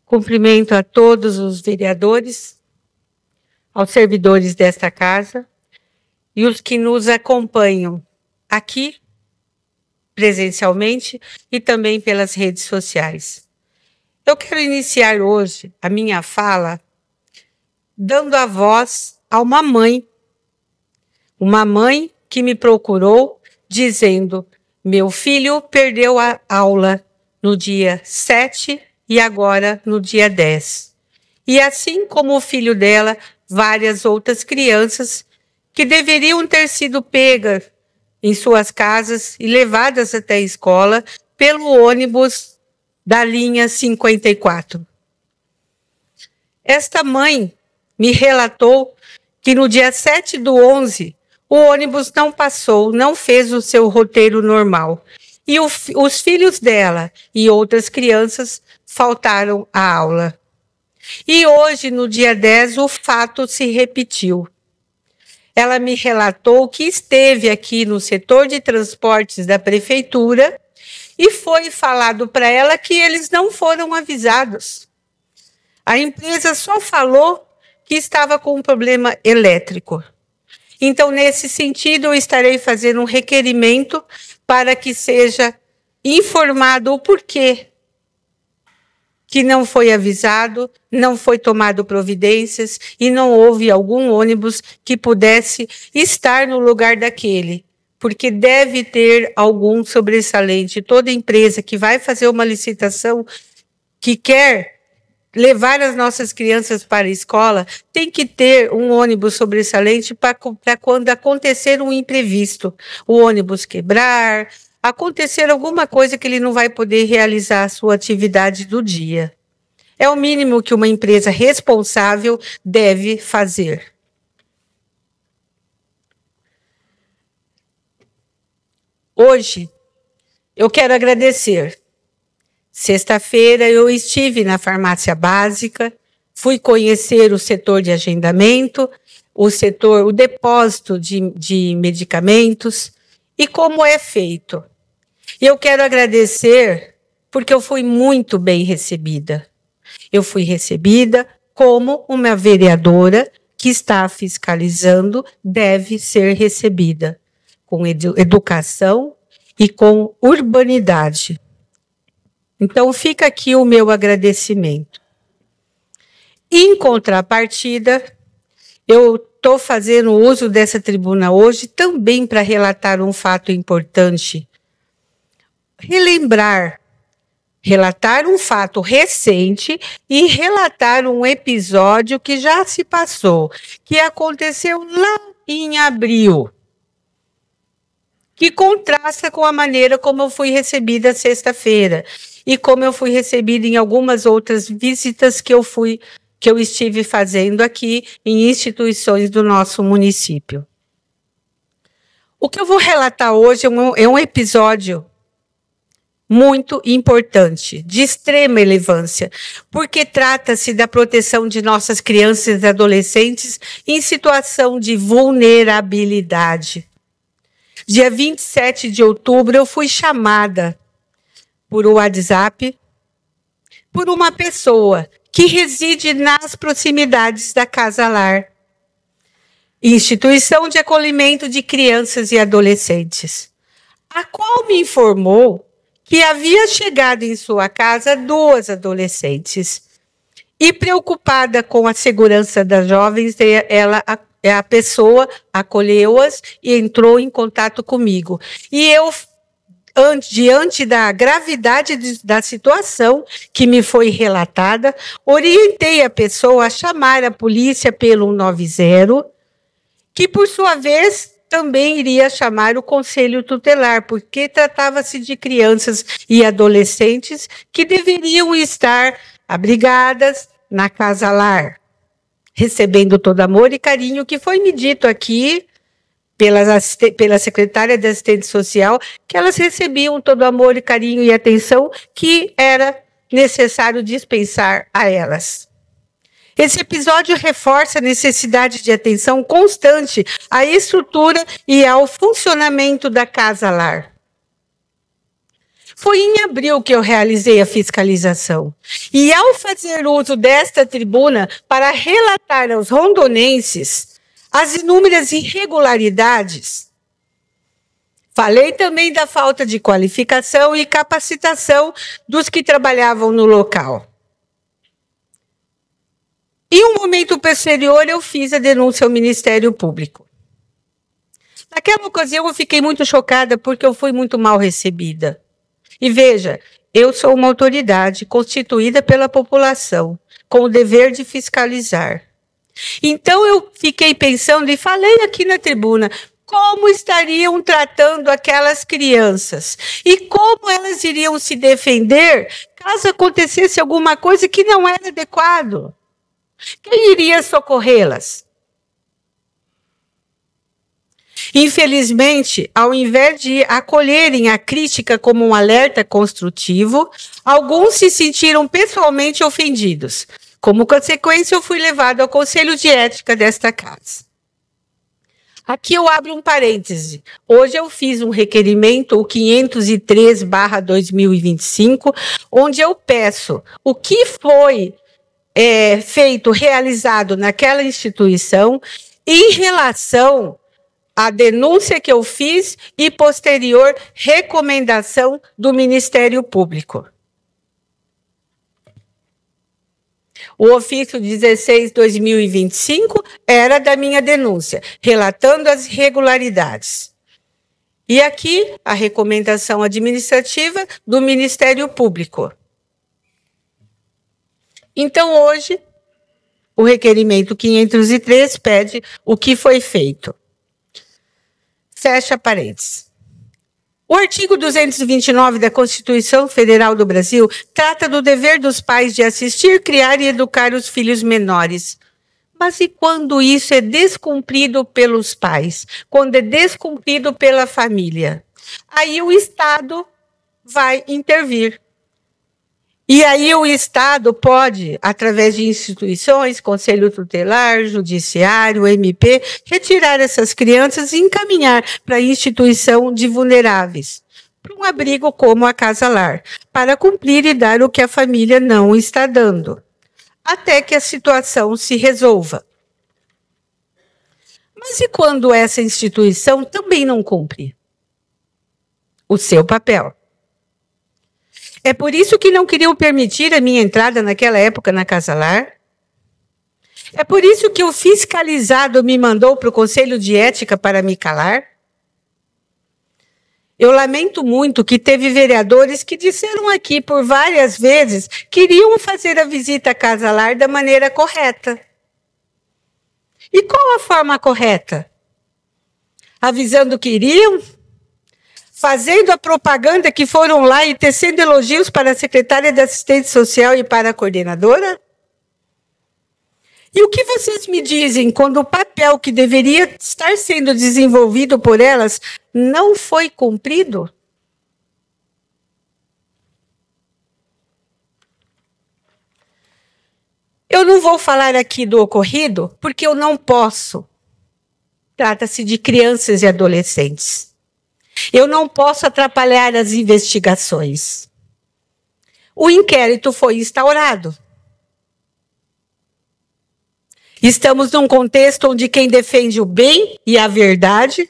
Cumprimento a todos os vereadores, aos servidores desta casa e os que nos acompanham aqui presencialmente e também pelas redes sociais. Eu quero iniciar hoje a minha fala dando a voz a uma mãe que me procurou dizendo: meu filho perdeu a aula no dia 7 e agora no dia 10. E assim como o filho dela, várias outras crianças que deveriam ter sido pegas em suas casas e levadas até a escola pelo ônibus da linha 54. Esta mãe me relatou que no dia 7/11, o ônibus não passou, não fez o seu roteiro normal. E os filhos dela e outras crianças faltaram à aula. E hoje, no dia 10, o fato se repetiu. Ela me relatou que esteve aqui no setor de transportes da prefeitura e foi falado para ela que eles não foram avisados. A empresa só falou que estava com um problema elétrico. Então, nesse sentido, eu estarei fazendo um requerimento para que seja informado o porquê que não foi avisado, não foi tomado providências e não houve algum ônibus que pudesse estar no lugar daquele, porque deve ter algum sobressalente. Toda empresa que vai fazer uma licitação, que quer levar as nossas crianças para a escola, tem que ter um ônibus sobressalente para quando acontecer um imprevisto, o ônibus quebrar, acontecer alguma coisa que ele não vai poder realizar a sua atividade do dia. É o mínimo que uma empresa responsável deve fazer. Hoje, eu quero agradecer. Sexta-feira eu estive na farmácia básica, fui conhecer o setor de agendamento, o depósito de medicamentos e como é feito. E eu quero agradecer porque eu fui muito bem recebida. Eu fui recebida como uma vereadora que está fiscalizando deve ser recebida, com educação e com urbanidade. Então, fica aqui o meu agradecimento. Em contrapartida, eu estou fazendo uso dessa tribuna hoje também para relatar um fato importante. Relatar um fato recente e relatar um episódio que já se passou, que aconteceu lá em abril, que contrasta com a maneira como eu fui recebida sexta-feira e como eu fui recebida em algumas outras visitas que eu estive fazendo aqui em instituições do nosso município. O que eu vou relatar hoje é um episódio muito importante, de extrema relevância, porque trata-se da proteção de nossas crianças e adolescentes em situação de vulnerabilidade. Dia 27 de outubro, eu fui chamada por WhatsApp por uma pessoa que reside nas proximidades da Casa Lar, instituição de acolhimento de crianças e adolescentes, a qual me informou que havia chegado em sua casa 2 adolescentes e, preocupada com a segurança das jovens, a pessoa acolheu-as e entrou em contato comigo. E eu, diante da gravidade da situação que me foi relatada, orientei a pessoa a chamar a polícia pelo 190, que, por sua vez, também iria chamar o Conselho Tutelar, porque tratava-se de crianças e adolescentes que deveriam estar abrigadas na Casa Lar, recebendo todo amor e carinho, que foi me dito aqui pela secretária de assistente social, que elas recebiam todo amor e carinho e atenção que era necessário dispensar a elas. Esse episódio reforça a necessidade de atenção constante à estrutura e ao funcionamento da Casa Lar. Foi em abril que eu realizei a fiscalização. E ao fazer uso desta tribuna para relatar aos rondonenses as inúmeras irregularidades, falei também da falta de qualificação e capacitação dos que trabalhavam no local. Em um momento posterior, eu fiz a denúncia ao Ministério Público. Naquela ocasião, eu fiquei muito chocada porque eu fui muito mal recebida. E veja, eu sou uma autoridade constituída pela população, com o dever de fiscalizar. Então, eu fiquei pensando e falei aqui na tribuna como estariam tratando aquelas crianças e como elas iriam se defender caso acontecesse alguma coisa que não era adequado. Quem iria socorrê-las? Infelizmente, ao invés de acolherem a crítica como um alerta construtivo, alguns se sentiram pessoalmente ofendidos. Como consequência, eu fui levado ao Conselho de Ética desta casa. Aqui eu abro um parêntese. Hoje eu fiz um requerimento, o 503/2025, onde eu peço o que foi feito, realizado naquela instituição em relação à denúncia que eu fiz e posterior recomendação do Ministério Público. O ofício 16/2025 era da minha denúncia, relatando as irregularidades. E aqui a recomendação administrativa do Ministério Público. Então, hoje, o requerimento 503 pede o que foi feito. Fecha parênteses. O artigo 229 da Constituição Federal do Brasil trata do dever dos pais de assistir, criar e educar os filhos menores. Mas e quando isso é descumprido pelos pais? Quando é descumprido pela família? Aí o Estado vai intervir. E aí o Estado pode, através de instituições, Conselho Tutelar, Judiciário, MP, retirar essas crianças e encaminhar para a instituição de vulneráveis, para um abrigo como a Casa Lar, para cumprir e dar o que a família não está dando, até que a situação se resolva. Mas e quando essa instituição também não cumpre o seu papel? É por isso que não queriam permitir a minha entrada naquela época na Casa Lar. É por isso que o fiscalizado me mandou para o Conselho de Ética para me calar. Eu lamento muito que teve vereadores que disseram aqui por várias vezes que iriam fazer a visita à Casa Lar da maneira correta. E qual a forma correta? Avisando que iriam? Fazendo a propaganda que foram lá e tecendo elogios para a secretária de Assistência Social e para a coordenadora? E o que vocês me dizem quando o papel que deveria estar sendo desenvolvido por elas não foi cumprido? Eu não vou falar aqui do ocorrido, porque eu não posso. Trata-se de crianças e adolescentes. Eu não posso atrapalhar as investigações. O inquérito foi instaurado. Estamos num contexto onde quem defende o bem e a verdade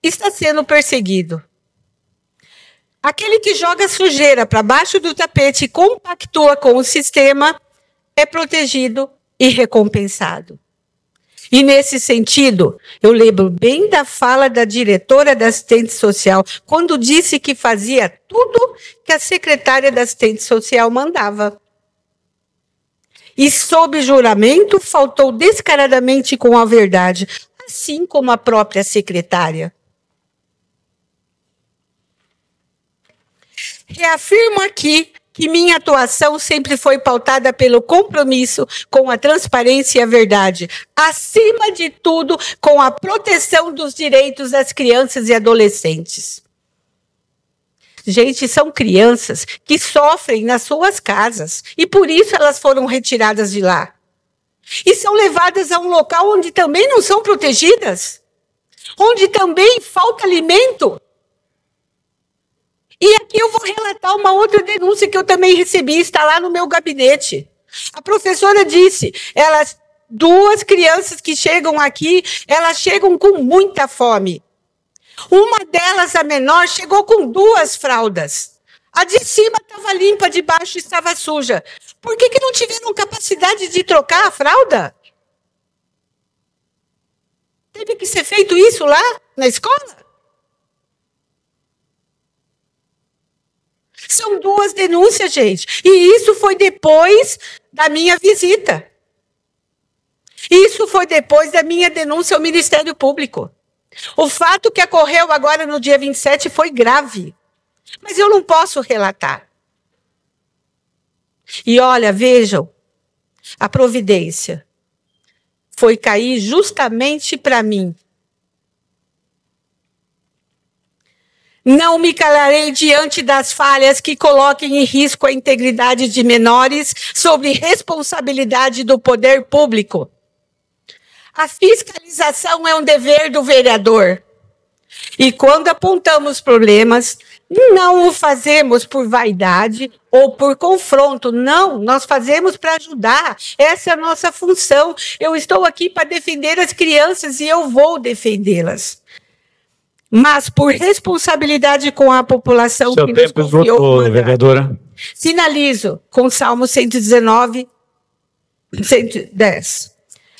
está sendo perseguido. Aquele que joga sujeira para baixo do tapete e compactua com o sistema é protegido e recompensado. E, nesse sentido, eu lembro bem da fala da diretora da assistente social, quando disse que fazia tudo que a secretária da assistente social mandava. E, sob juramento, faltou descaradamente com a verdade, assim como a própria secretária. Reafirmo aqui que minha atuação sempre foi pautada pelo compromisso com a transparência e a verdade, acima de tudo, com a proteção dos direitos das crianças e adolescentes. Gente, são crianças que sofrem nas suas casas e por isso elas foram retiradas de lá. E são levadas a um local onde também não são protegidas, onde também falta alimento. E aqui eu vou relatar uma outra denúncia que eu também recebi, está lá no meu gabinete. A professora disse, duas crianças que chegam aqui, elas chegam com muita fome. Uma delas, a menor, chegou com 2 fraldas. A de cima estava limpa, de baixo estava suja. Por que não tiveram capacidade de trocar a fralda? Teve que ser feito isso lá na escola? São 2 denúncias, gente. E isso foi depois da minha visita. Isso foi depois da minha denúncia ao Ministério Público. O fato que ocorreu agora no dia 27 foi grave. Mas eu não posso relatar. E olha, vejam, a providência foi cair justamente para mim. Não me calarei diante das falhas que coloquem em risco a integridade de menores sobre responsabilidade do poder público. A fiscalização é um dever do vereador. E quando apontamos problemas, não o fazemos por vaidade ou por confronto. Não, nós fazemos para ajudar. Essa é a nossa função. Eu estou aqui para defender as crianças e eu vou defendê-las. Mas por responsabilidade com a população Seu que nos tempo confiou, esgotou, vereadora. Finalizo com o Salmo 119, 110.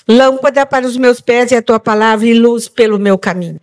Lâmpada para os meus pés e a tua palavra e luz pelo meu caminho.